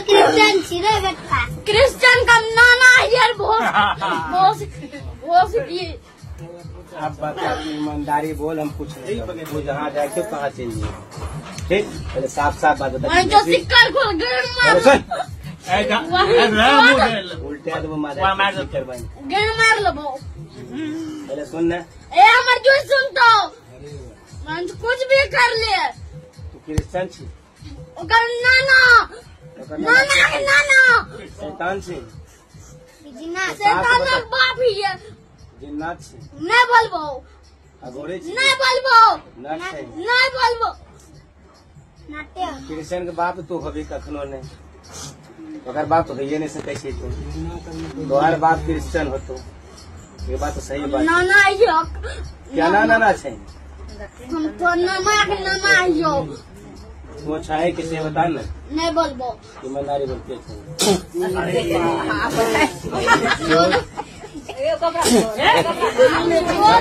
Christian छी रे बेटा। क्रिश्चियन का नाना यार बहुत आप बता ईमानदारी बोल, हम पूछ रहे हैं तू जहाँ जाए तो कहाँ चलिए, ठीक? पहले साफ साफ बात बता। उल्टे तो मार लो पहले सुन न। सुन तो कुछ भी कर ले। तू क्रिश्चियन छी? नाना शैतान छी? शैतानक बाप ही है। जिन्नात छी? नहीं बोलबो। अघोरे छी? नहीं बोलबो। नहीं बोलबो। क्रिश्चियन के बाप तू हबी कखनो नहीं, अगर बाप तो है नहीं से कैसे तू तोहार बाप क्रिश्चियन हो तो ये बात तो सही बात। नाना आइयो क्या नाना छै? हम तो नाना आइयो वो छाए किसे बता न। नहीं बोलबो। ईमानदारी बोलते छे।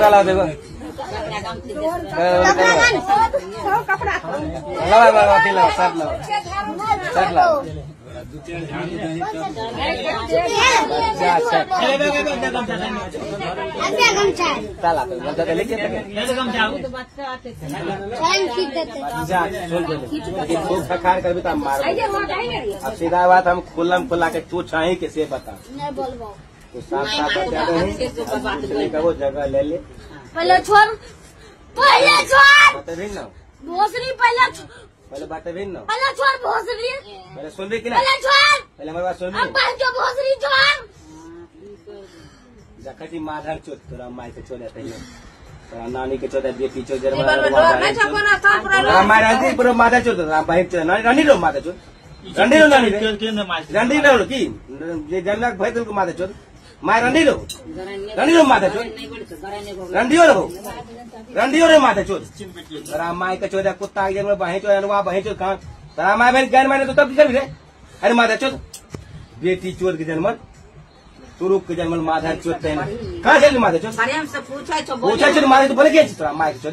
ला देखो कपड़ा शर्ट लाओ। अब सीधा बात हम खुल्लम खुला के तू चाहे किसे बता। नहीं बोलबो। तो साफ साफ वो जगह ले ले। पहले छोड़ बता भी ना भोसरी पहले बात भी ना पहले छोड़ भोसरी पहले सुन रही कि पहले छोड़ पहले हमारी बात सुन रही। अब जो भोसरी छोड़ जखती माधर चोट तोरा माई के चोट है तोरा नानी के चोट है बेटी चोट जरा माधर चोट बहन चोट रंडी लो माधर चोट रंडी लो नानी रंडी लो की जनक भाई तुमको माधर चोट माय रंडी लो माधर चोट रंडियो रे माधर चोट तोरा माई के चोट कुत्ता के जन्म बहन चोट अनुवा बहन चोट कहाँ तोरा माई बहन गैर माने तो तब कर रे। अरे माधर चोट बेटी चोट के जन्म तुरुप के जन्म माधर चोट कहाँ चल माधर चोट पूछा चोट माधर तो बोले क्या तोरा माई के चोट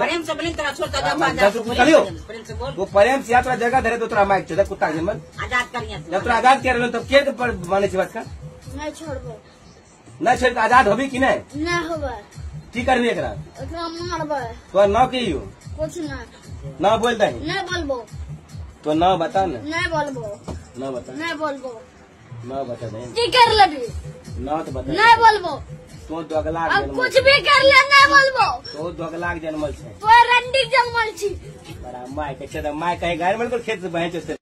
वो प्रेम से तोरा जगह धरे तो तोरा माई के चोट कुत्ता के जन्म जब तोरा आजाद कर रहे तब के माने बात का नहीं छोड़बो। नहीं छोड़ आजाद होबी कि नहीं होबे की करबी एकरा मारबे तो न की कुछ न बोल दही नहीं बोलबो। तो न बता न नहीं बोलबो। न बता नहीं बोलबो। न बता दे की कर लेबी न तो बता नहीं बोलबो। तो दोगलाक अब जन्मल कुछ भी कर ले नहीं बोलबो। तो दोगलाक जन्मल छे तो रंडी जन्मल छी बड़ा माय के छे माय कहे गाय मल को खेत से बहे छे।